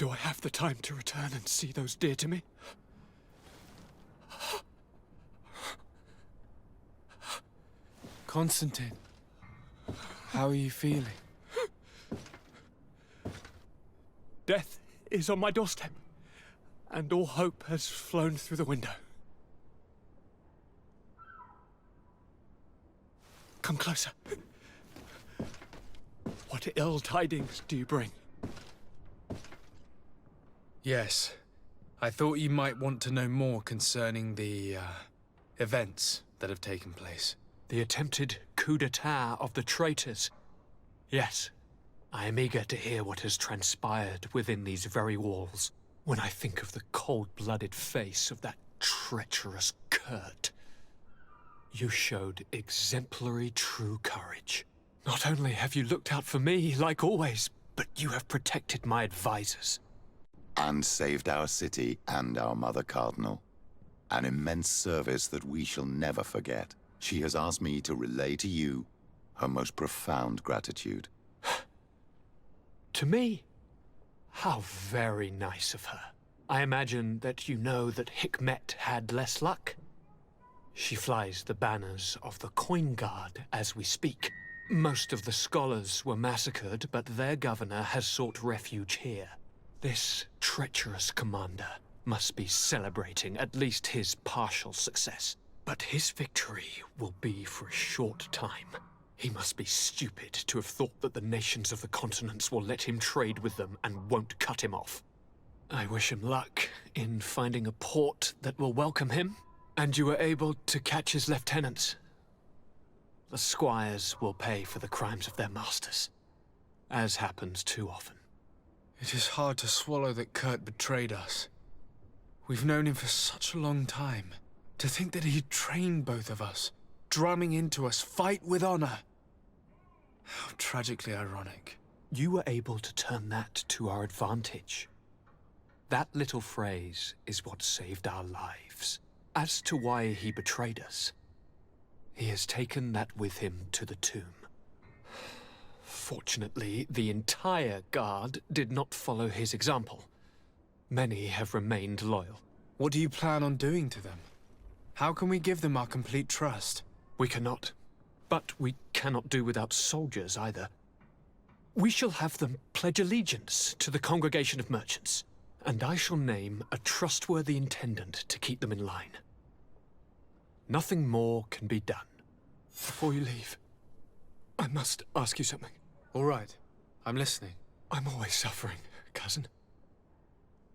Do I have the time to return and see those dear to me? Constantine, how are you feeling? Death is on my doorstep, and all hope has flown through the window. Come closer. What ill tidings do you bring? Yes. I thought you might want to know more concerning the, events that have taken place. The attempted coup d'etat of the traitors. Yes, I am eager to hear what has transpired within these very walls. When I think of the cold-blooded face of that treacherous Kurt. You showed exemplary true courage. Not only have you looked out for me, like always, but you have protected my advisors. And saved our city and our Mother Cardinal. An immense service that we shall never forget. She has asked me to relay to you her most profound gratitude. To me? How very nice of her. I imagine that you know that Hikmet had less luck. She flies the banners of the Coin Guard as we speak. Most of the scholars were massacred, but their governor has sought refuge here. This treacherous commander must be celebrating at least his partial success. But his victory will be for a short time. He must be stupid to have thought that the nations of the continents will let him trade with them and won't cut him off. I wish him luck in finding a port that will welcome him, and you were able to catch his lieutenants. The squires will pay for the crimes of their masters, as happens too often. It is hard to swallow that Kurt betrayed us. We've known him for such a long time. To think that he trained both of us, drumming into us, fight with honor. How tragically ironic. You were able to turn that to our advantage. That little phrase is what saved our lives. As to why he betrayed us, he has taken that with him to the tomb. Fortunately, the entire guard did not follow his example. Many have remained loyal. What do you plan on doing to them? How can we give them our complete trust? We cannot. But we cannot do without soldiers either. We shall have them pledge allegiance to the Congregation of Merchants, and I shall name a trustworthy intendant to keep them in line. Nothing more can be done. Before you leave, I must ask you something. All right. I'm listening. I'm always suffering, cousin.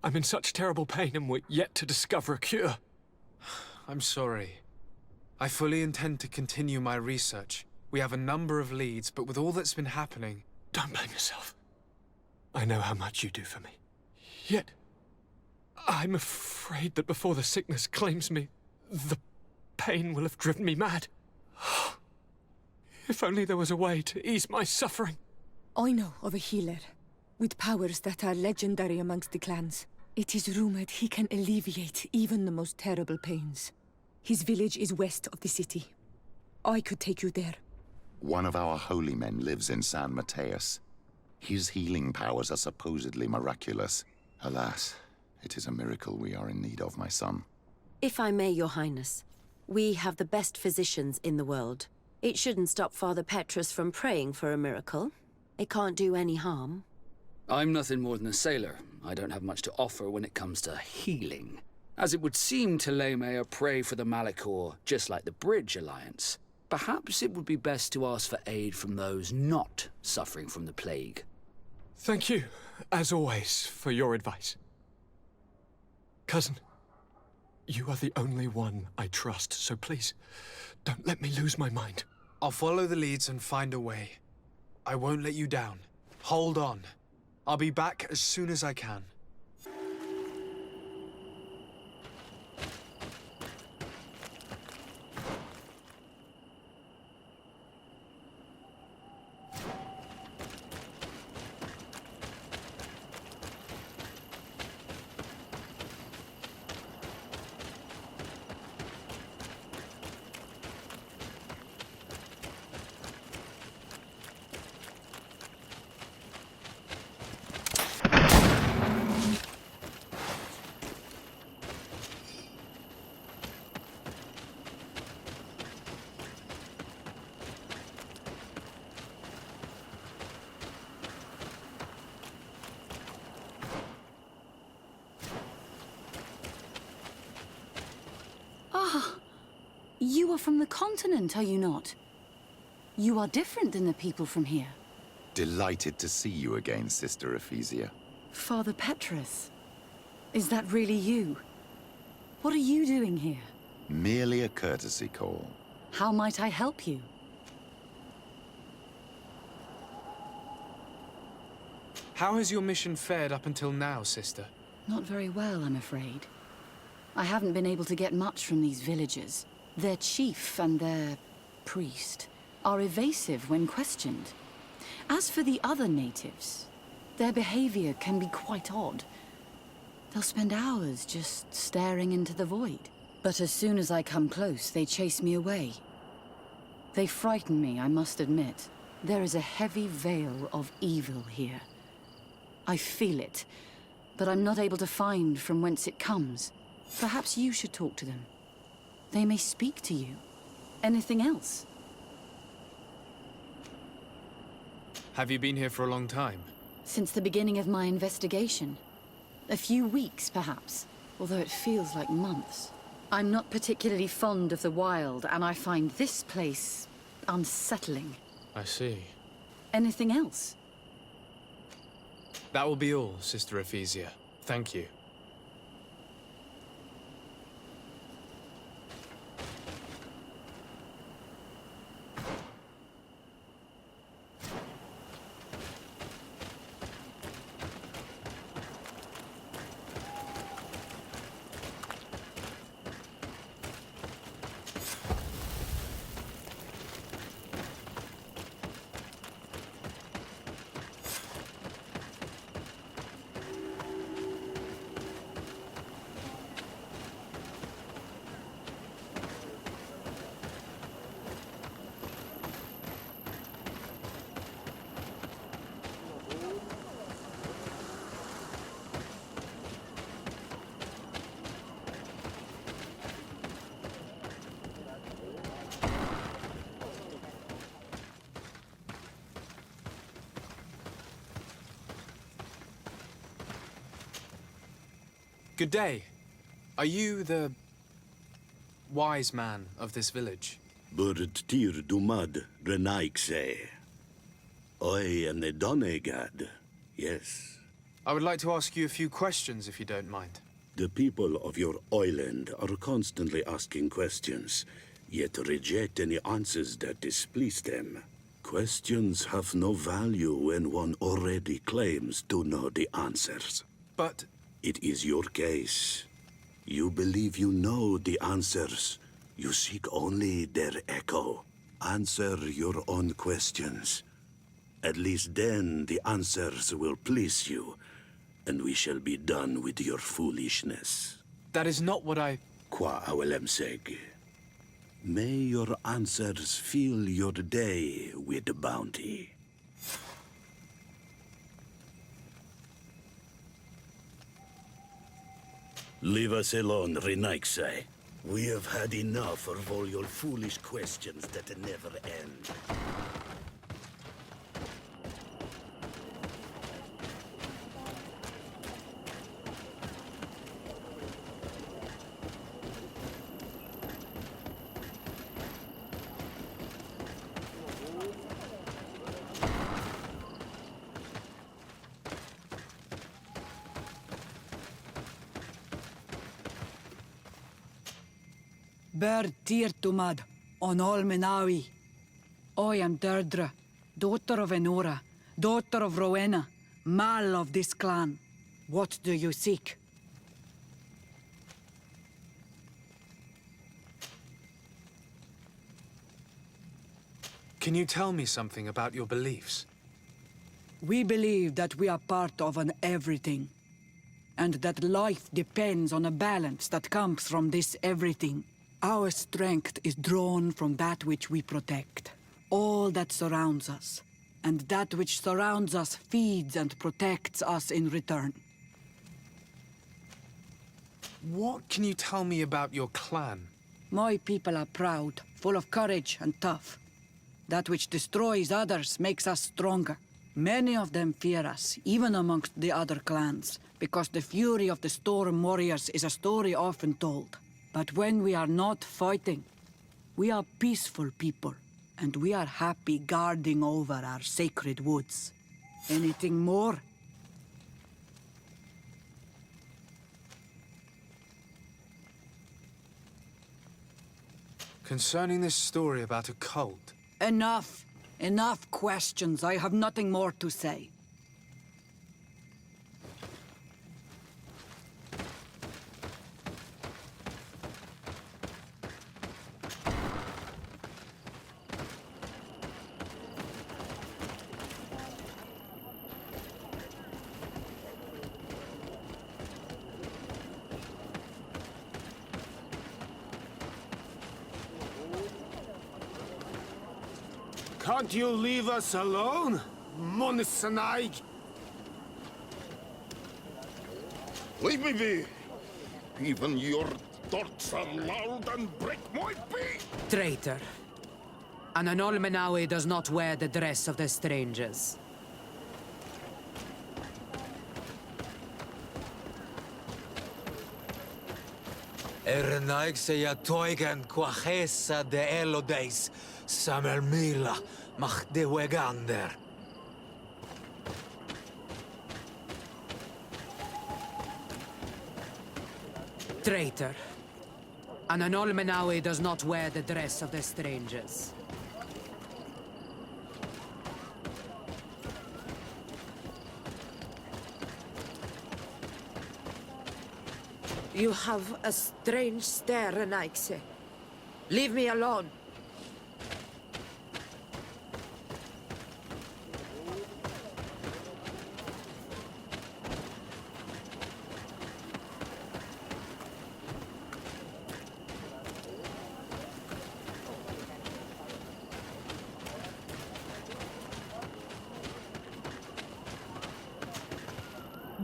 I'm in such terrible pain and we're yet to discover a cure. I'm sorry. I fully intend to continue my research. We have a number of leads, but with all that's been happening... Don't blame yourself. I know how much you do for me. Yet, I'm afraid that before the sickness claims me, the pain will have driven me mad. If only there was a way to ease my suffering. I know of a healer, with powers that are legendary amongst the clans. It is rumored he can alleviate even the most terrible pains. His village is west of the city. I could take you there. One of our holy men lives in San Mateus. His healing powers are supposedly miraculous. Alas, it is a miracle we are in need of, my son. If I may, Your Highness, we have the best physicians in the world. It shouldn't stop Father Petrus from praying for a miracle. It can't do any harm. I'm nothing more than a sailor. I don't have much to offer when it comes to healing. As it would seem Telemea pray for the Malichor, just like the Bridge Alliance. Perhaps it would be best to ask for aid from those not suffering from the plague. Thank you, as always, for your advice. Cousin, you are the only one I trust, so please, don't let me lose my mind. I'll follow the leads and find a way. I won't let you down. Hold on. I'll be back as soon as I can. You are from the continent, are you not? You are different than the people from here. Delighted to see you again, Sister Ephesia. Father Petrus, is that really you? What are you doing here? Merely a courtesy call. How might I help you? How has your mission fared up until now, sister? Not very well, I'm afraid. I haven't been able to get much from these villagers. Their chief and their priest are evasive when questioned. As for the other natives, their behavior can be quite odd. They'll spend hours just staring into the void. But as soon as I come close, they chase me away. They frighten me, I must admit. There is a heavy veil of evil here. I feel it, but I'm not able to find from whence it comes. Perhaps you should talk to them. They may speak to you. Anything else? Have you been here for a long time? Since the beginning of my investigation. A few weeks, perhaps, although it feels like months. I'm not particularly fond of the wild, and I find this place unsettling. I see. Anything else? That will be all, Sister Ephesia. Thank you. Good day. Are you the wise man of this village? Teer Fradee. I am the Donegad, yes. I would like to ask you a few questions, if you don't mind. The people of your island are constantly asking questions, yet reject any answers that displease them. Questions have no value when one already claims to know the answers. But it is your case. You believe you know the answers. You seek only their echo. Answer your own questions. At least then the answers will please you, and we shall be done with your foolishness. that is not what I... Qua awelemseg. May your answers fill your day with bounty. Leave us alone, Renaixai. We have had enough of all your foolish questions that never end. Teer Fradee, on all Menawi. I am Deirdre, daughter of Enora, daughter of Rowena, Mal of this clan. What do you seek? Can you tell me something about your beliefs? We believe that we are part of an everything, and that life depends on a balance that comes from this everything. Our strength is drawn from that which we protect, all that surrounds us, and that which surrounds us feeds and protects us in return. What can you tell me about your clan? My people are proud, full of courage and tough. That which destroys others makes us stronger. Many of them fear us, even amongst the other clans, because the fury of the Storm Warriors is a story often told. But when we are not fighting, We are peaceful people, and we are happy guarding over our sacred woods. Anything more? Concerning this story about a cult, Enough! Enough questions. I have nothing more to say. Can't you leave us alone, Monisanaig? Leave me be. Even your thoughts are loud and break my beat. Traitor. An Anolmenawi does not wear the dress of the strangers. Ernaig se ja toigen quachesa de elodeis, samer mila, mach de wegander. Traitor. An Anolmenawi does not wear the dress of the strangers. You have a strange stare, Renaigse. Leave me alone.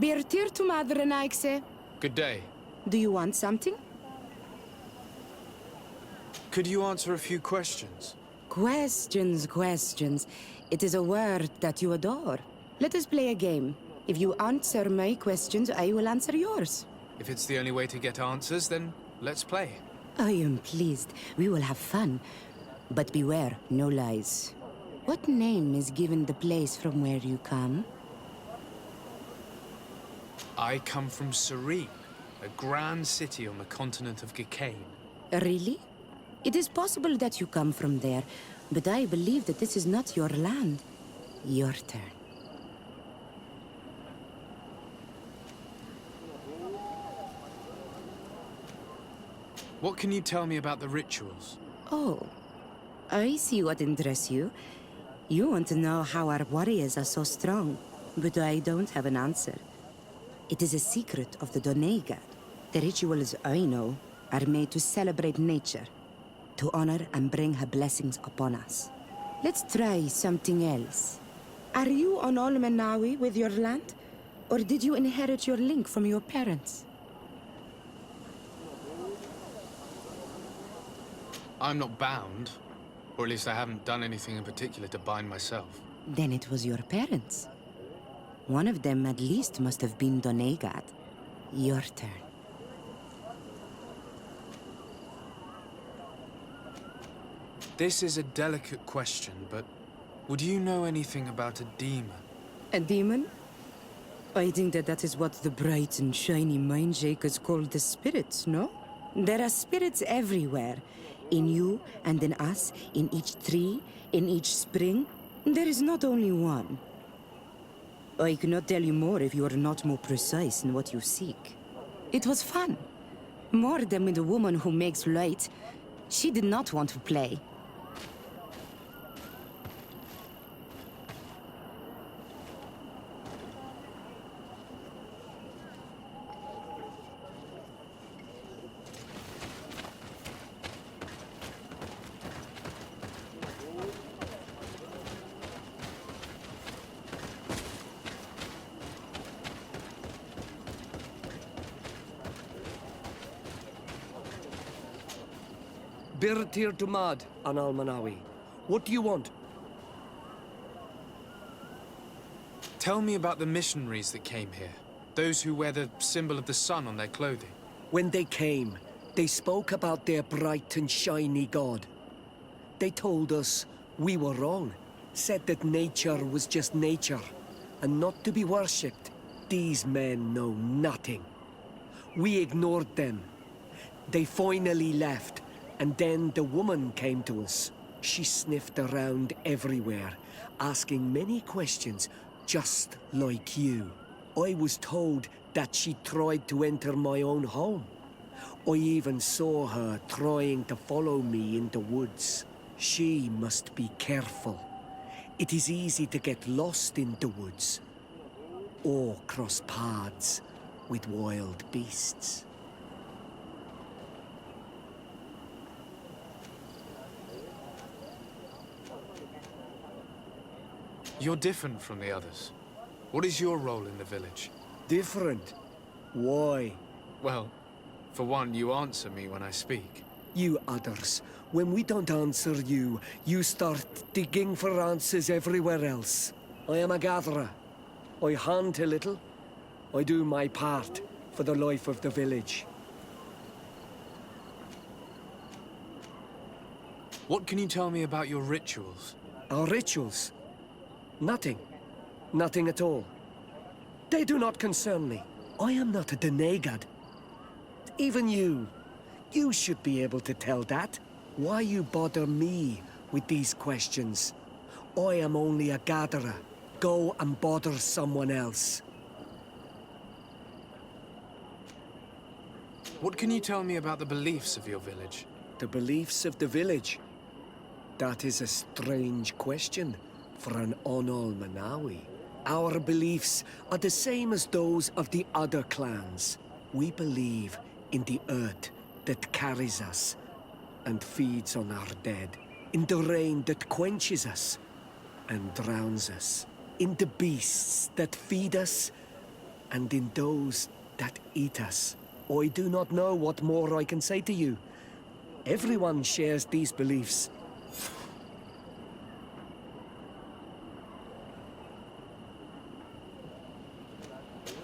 Birtir to Madre Renaigse. good day. Do you want something? Could you answer a few questions? Questions. It is a word that you adore. Let us play a game. If you answer my questions, I will answer yours. If it's the only way to get answers, then let's play. I am pleased. We will have fun. But beware, no lies. What name is given the place from where you come? I come from Serene, a grand city on the continent of Gicane. Really? It is possible that you come from there, but I believe that this is not your land. Your turn. What can you tell me about the rituals? Oh, I see what interests you. You want to know how our warriors are so strong, but I don't have an answer. It is a secret of the Doneigad. The rituals I know are made to celebrate nature, to honor and bring her blessings upon us. Let's try something else. Are you on Olmenawi with your land? Or did you inherit your link from your parents? I'm not bound, or at least I haven't done anything in particular to bind myself. Then it was your parents. One of them at least must have been Doneigad. Your turn. This is a delicate question, but would you know anything about a demon? A demon? I think that is what the bright and shiny mindshakers call the spirits, no? There are spirits everywhere. In you and in us, in each tree, in each spring. There is not only one. I cannot tell you more if you are not more precise in what you seek. It was fun. More than with the woman who makes light. She did not want to play. Birtir to Mad, an Almanawi. What do you want? Tell me about the missionaries that came here. Those who wear the symbol of the sun on their clothing. When they came, they spoke about their bright and shiny god. They told us we were wrong. Said that nature was just nature, and not to be worshipped. These men know nothing. We ignored them. They finally left, and then the woman came to us. She sniffed around everywhere, asking many questions, just like you. I was told that she tried to enter my own home. I even saw her trying to follow me in the woods. She must be careful. It is easy to get lost in the woods, or cross paths with wild beasts. You're different from the others. What is your role in the village? Different? Why? Well, for one, you answer me when I speak. You others, when we don't answer you, you start digging for answers everywhere else. I am a gatherer. I hunt a little. I do my part for the life of the village. What can you tell me about your rituals? Our rituals? Nothing. Nothing at all. They do not concern me. I am not a denegad. Even you. You should be able to tell that. Why you bother me with these questions? I am only a gatherer. Go and bother someone else. What can you tell me about the beliefs of your village? The beliefs of the village? That is a strange question for an Onol Manawi. Our beliefs are the same as those of the other clans. We believe in the earth that carries us and feeds on our dead, in the rain that quenches us and drowns us, in the beasts that feed us and in those that eat us. I do not know what more I can say to you. Everyone shares these beliefs.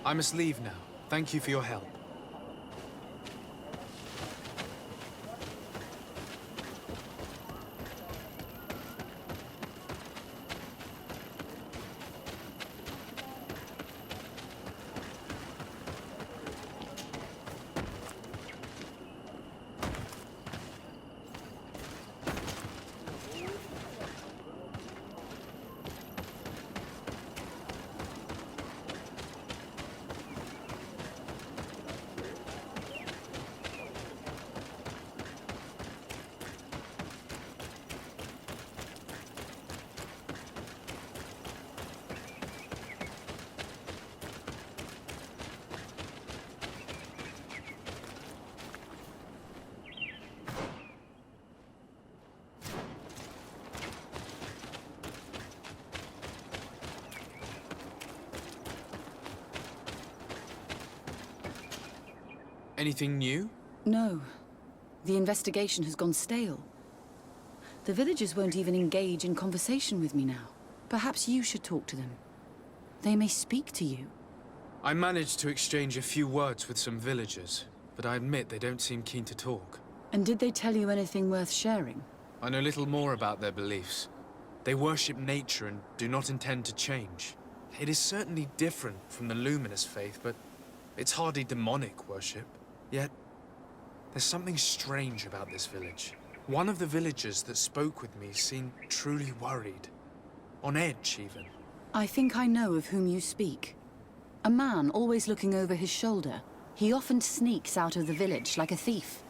I must leave now. Thank you for your help. Anything new? No. The investigation has gone stale. The villagers won't even engage in conversation with me now. Perhaps you should talk to them. They may speak to you. I managed to exchange a few words with some villagers, but I admit they don't seem keen to talk. And did they tell you anything worth sharing? I know little more about their beliefs. They worship nature and do not intend to change. It is certainly different from the luminous faith, but it's hardly demonic worship. Yet, there's something strange about this village. One of the villagers that spoke with me seemed truly worried. On edge, even. I think I know of whom you speak. A man always looking over his shoulder. He often sneaks out of the village like a thief.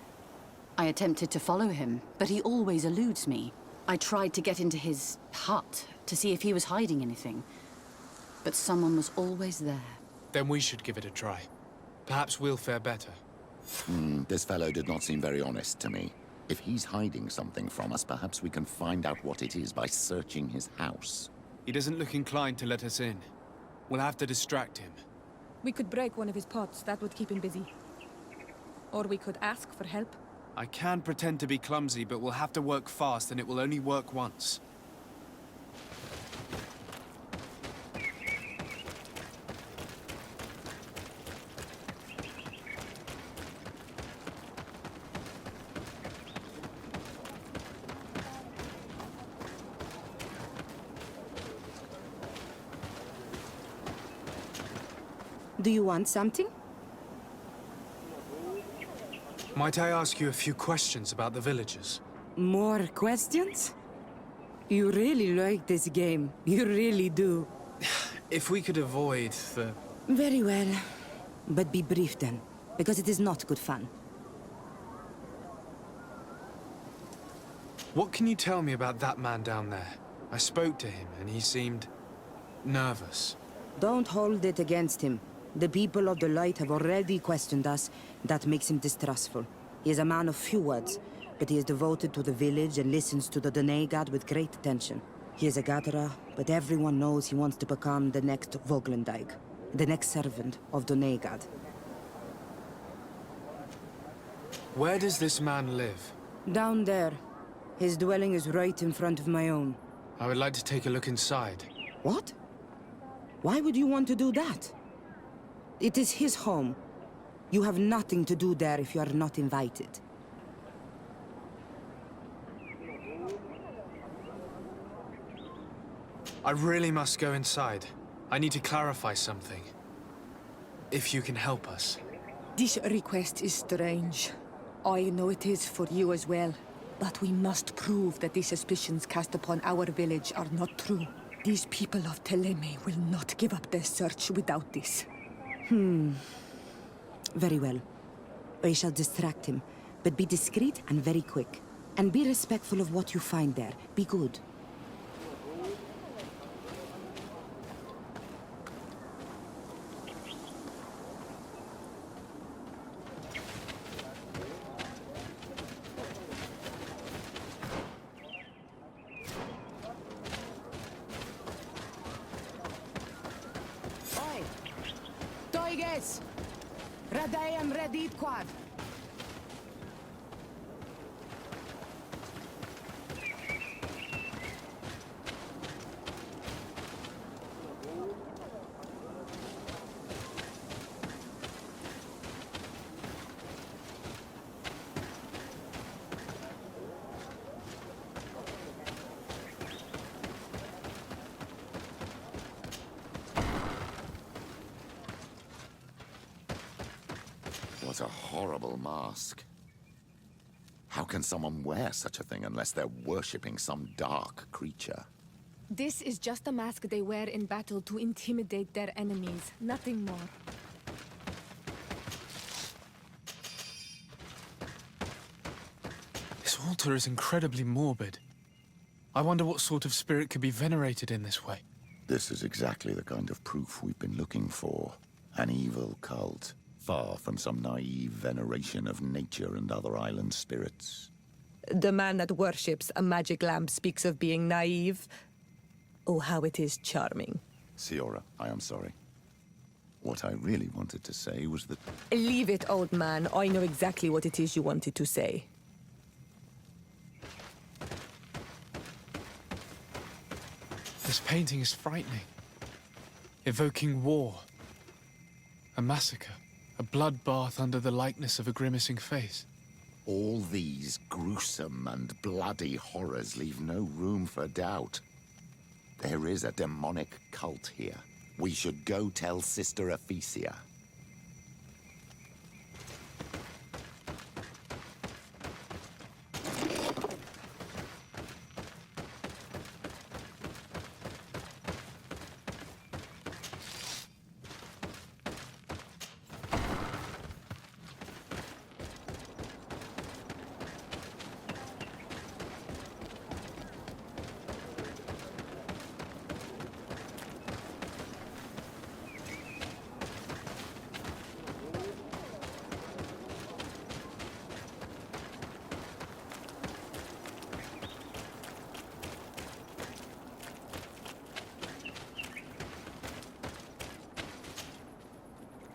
I attempted to follow him, but he always eludes me. I tried to get into his hut to see if he was hiding anything. But someone was always there. Then we should give it a try. Perhaps we'll fare better. This fellow did not seem very honest to me. If he's hiding something from us, perhaps we can find out what it is by searching his house. He doesn't look inclined to let us in. We'll have to distract him. We could break one of his pots. That would keep him busy. Or we could ask for help. I can pretend to be clumsy, but we'll have to work fast, and it will only work once. Do you want something? Might I ask you a few questions about the villagers? More questions? You really like this game. You really do. If we could avoid the... Very well. But be brief then, because it is not good fun. What can you tell me about that man down there? I spoke to him, and he seemed... nervous. Don't hold it against him. The people of the light have already questioned us. That makes him distrustful. He is a man of few words, but he is devoted to the village and listens to the Doneigad with great attention. He is a gatherer, but everyone knows he wants to become the next Voglendyke, the next servant of Doneigad. Where does this man live? Down there. His dwelling is right in front of my own. I would like to take a look inside. What? Why would you want to do that? It is his home. You have nothing to do there if you are not invited. I really must go inside. I need to clarify something. If you can help us. This request is strange. I know it is for you as well. But we must prove that the suspicions cast upon our village are not true. These people of Teleme will not give up their search without this. Very well. I shall distract him, but be discreet and very quick. And be respectful of what you find there. Be good. Toiges! Radayam redit quad! What a horrible mask. How can someone wear such a thing unless they're worshipping some dark creature? This is just a mask they wear in battle to intimidate their enemies, nothing more. This altar is incredibly morbid. I wonder what sort of spirit could be venerated in this way. This is exactly the kind of proof we've been looking for. An evil cult. Far from some naive veneration of nature and other island spirits. The man that worships a magic lamp speaks of being naive. Oh, how it is charming. Siora, I am sorry. What I really wanted to say was that... Leave it, old man. I know exactly what it is you wanted to say. This painting is frightening. Evoking war. A massacre. A bloodbath under the likeness of a grimacing face. All these gruesome and bloody horrors leave no room for doubt. There is a demonic cult here. We should go tell Sister Ephesia.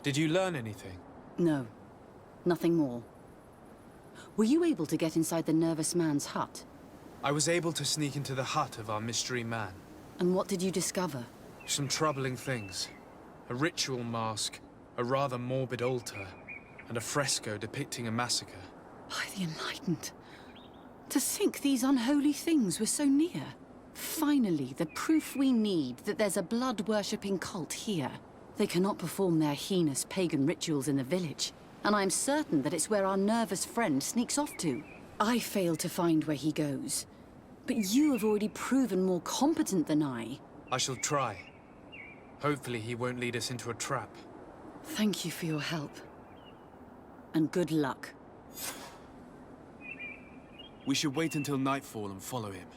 Did you learn anything? No. Nothing more. Were you able to get inside the nervous man's hut? I was able to sneak into the hut of our mystery man. And what did you discover? Some troubling things. A ritual mask, a rather morbid altar, and a fresco depicting a massacre. By the Enlightened. To think these unholy things were so near. Finally, the proof we need that there's a blood-worshipping cult here. They cannot perform their heinous pagan rituals in the village, and I'm certain that it's where our nervous friend sneaks off to. I failed to find where he goes, but you have already proven more competent than I. I shall try. Hopefully he won't lead us into a trap. Thank you for your help. And good luck. We should wait until nightfall and follow him.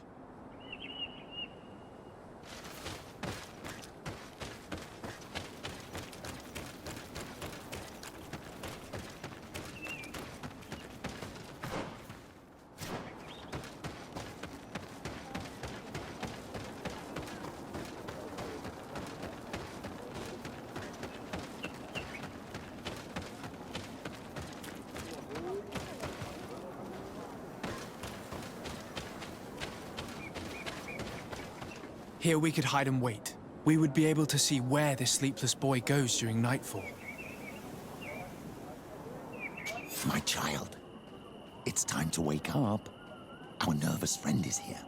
Here we could hide and wait. We would be able to see where this sleepless boy goes during nightfall. My child, it's time to wake up. Our nervous friend is here.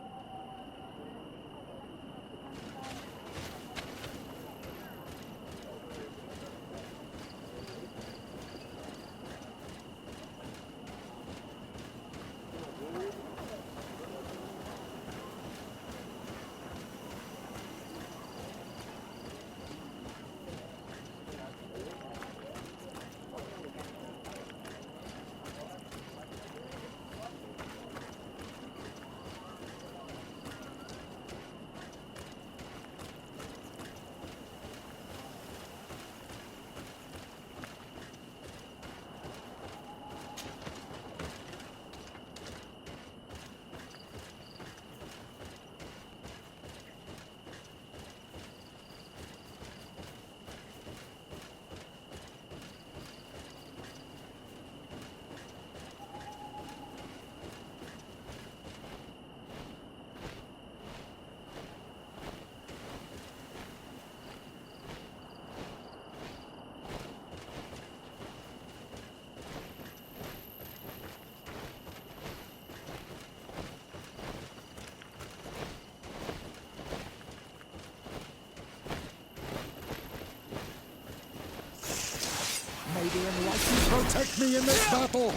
May the enlightened protect me in this battle!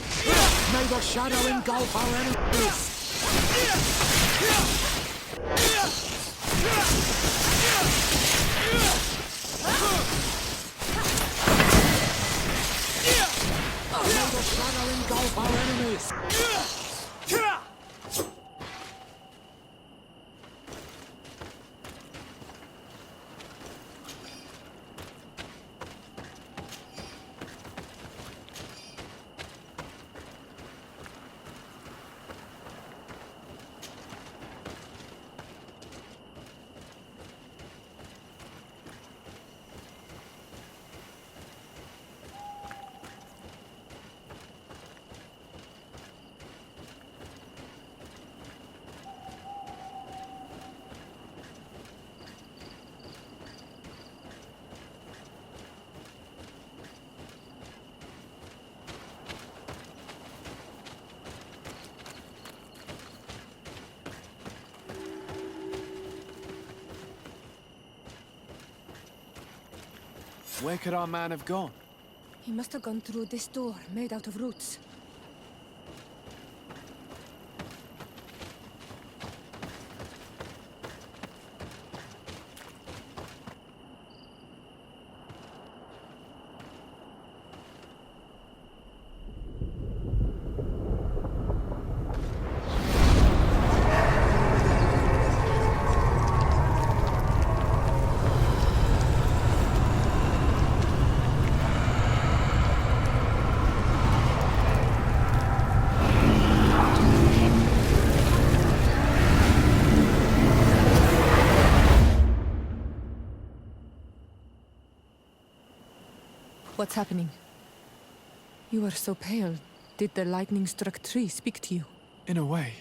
May the shadow engulf our enemies! May the shadow engulf our enemies! Where could our man have gone? He must have gone through this door, made out of roots. What's happening? You are so pale. Did the lightning-struck tree speak to you? In a way.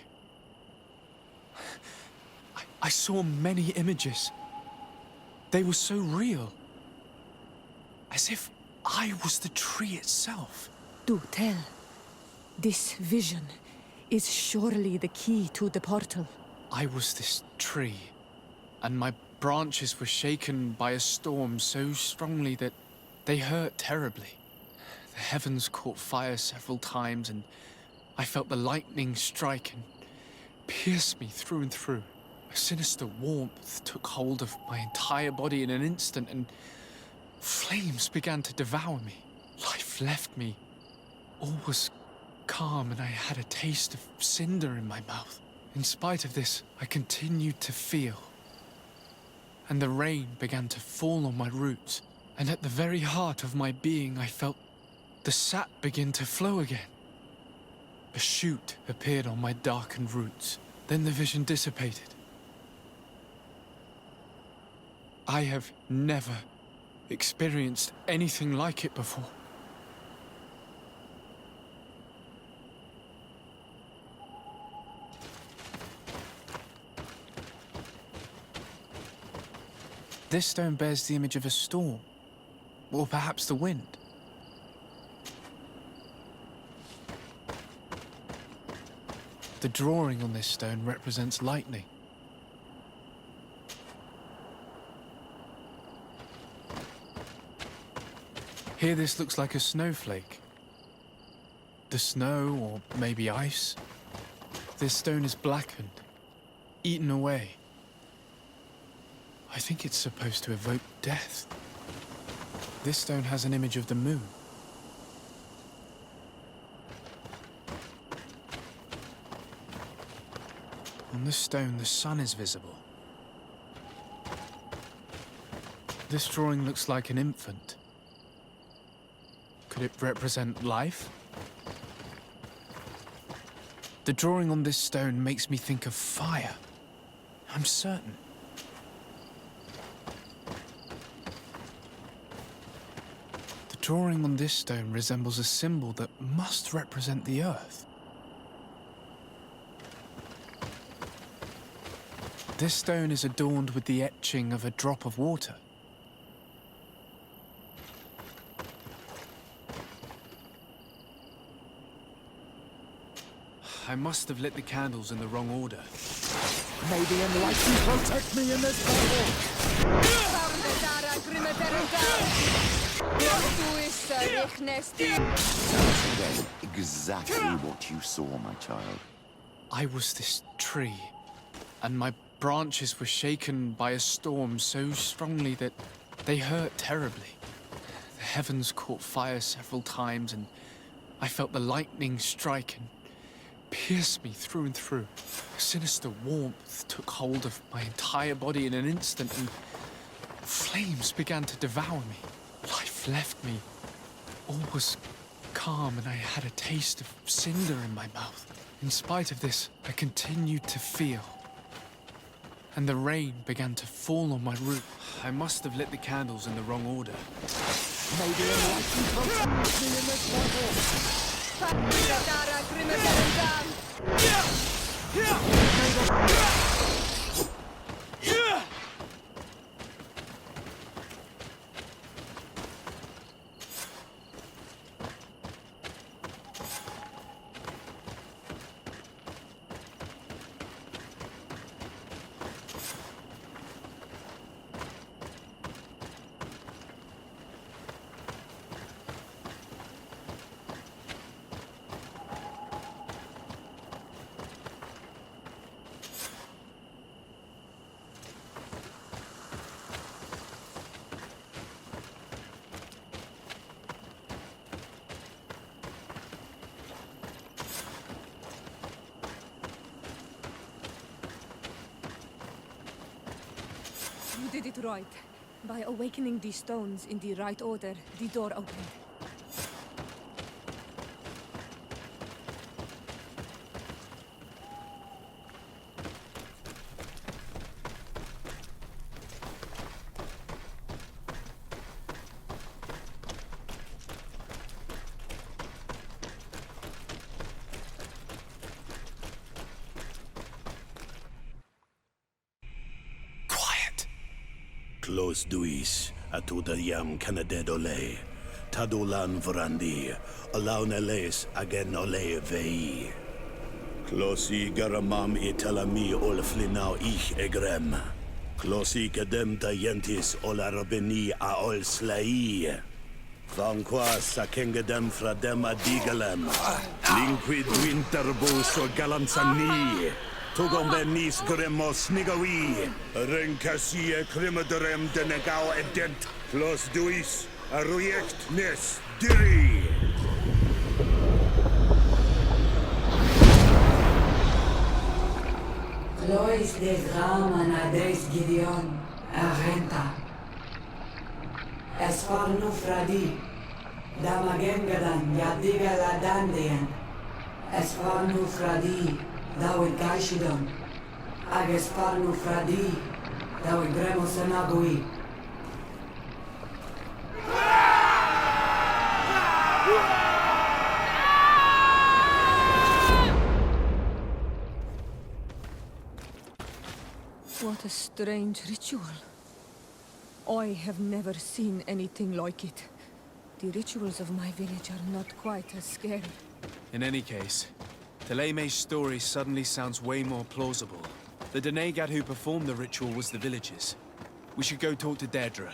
I saw many images. They were so real. As if I was the tree itself. Do tell. This vision is surely the key to the portal. I was this tree, and my branches were shaken by a storm so strongly that they hurt terribly. The heavens caught fire several times, and I felt the lightning strike and pierce me through and through. A sinister warmth took hold of my entire body in an instant, and flames began to devour me. Life left me. All was calm, and I had a taste of cinder in my mouth. In spite of this, I continued to feel. And the rain began to fall on my roots, and at the very heart of my being, I felt the sap begin to flow again. A shoot appeared on my darkened roots. Then the vision dissipated. I have never experienced anything like it before. This stone bears the image of a storm, or perhaps the wind. The drawing on this stone represents lightning. Here this looks like a snowflake. The snow, or maybe ice. This stone is blackened, eaten away. I think it's supposed to evoke death. This stone has an image of the moon. On this stone, the sun is visible. This drawing looks like an infant. Could it represent life? The drawing on this stone makes me think of fire. I'm certain. The drawing on this stone resembles a symbol that must represent the earth. This stone is adorned with the etching of a drop of water. I must have lit the candles in the wrong order. May the enlightened protect me in this battle! That's exactly what you saw, my child. I was this tree, and my branches were shaken by a storm so strongly that they hurt terribly. The heavens caught fire several times, and I felt the lightning strike and pierce me through and through. A sinister warmth took hold of my entire body in an instant, and flames began to devour me. Life left me. All was calm, and I had a taste of cinder in my mouth. In spite of this, I continued to feel. And the rain began to fall on my roof. I must have lit the candles in the wrong order. May the enlightened protect me in this battle! You did it right. By awakening these stones in the right order, the door opened. Close duis, atuda yam canadedole, tadulan vrandi, alaun eles agen ole vei. Closi garamam itelami olflinau ich egrem. Closi kedem tayentis olarabeni aol slai. Vanqua sakengedem fradem adigalem. Linquid winterbus o galanzani. Tugombenis gremos nigawi. Rencasie crimaderem denegao edent. Clos duis aruject nes diri. Lois des Raman ades Gideon, Arenta. Esfarnu Fradee, Damagengadan, Yadiga Ladandian. Esfarnu Fradee, Dawid Gaishidon. Agesfarnu Fradee, Dawid Gremosanabui. What a strange ritual. I have never seen anything like it. The rituals of my village are not quite as scary. In any case, Theleme's story suddenly sounds way more plausible. The Donegad who performed the ritual was the villagers. We should go talk to Deirdre.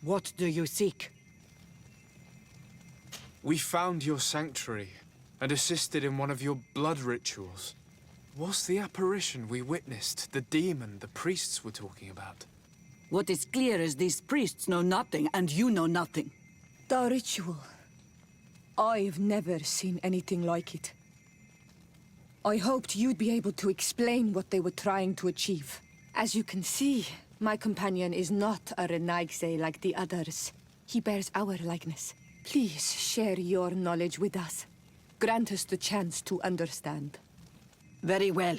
What do you seek? We found your sanctuary and assisted in one of your blood rituals. Was the apparition we witnessed the demon the priests were talking about? What is clear is these priests know nothing, and you know nothing. The ritual. I've never seen anything like it. I hoped you'd be able to explain what they were trying to achieve. As you can see, my companion is not a Renaigse like the others. He bears our likeness. Please share your knowledge with us. Grant us the chance to understand. Very well.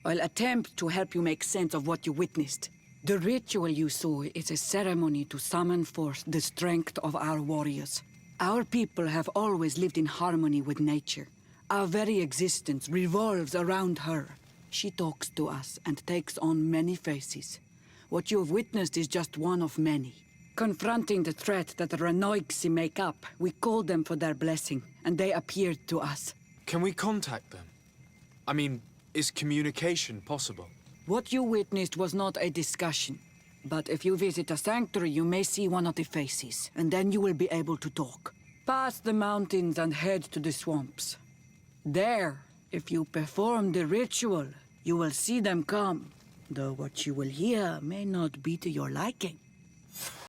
I'll attempt to help you make sense of what you witnessed. The ritual you saw is a ceremony to summon forth the strength of our warriors. Our people have always lived in harmony with nature. Our very existence revolves around her. She talks to us and takes on many faces. What you have witnessed is just one of many. Confronting the threat that the Renoigsi make up, we called them for their blessing, and they appeared to us. Can we contact them? I mean, is communication possible? What you witnessed was not a discussion. But if you visit a sanctuary, you may see one of the faces, and then you will be able to talk. Pass the mountains and head to the swamps. There, if you perform the ritual, you will see them come. Though what you will hear may not be to your liking.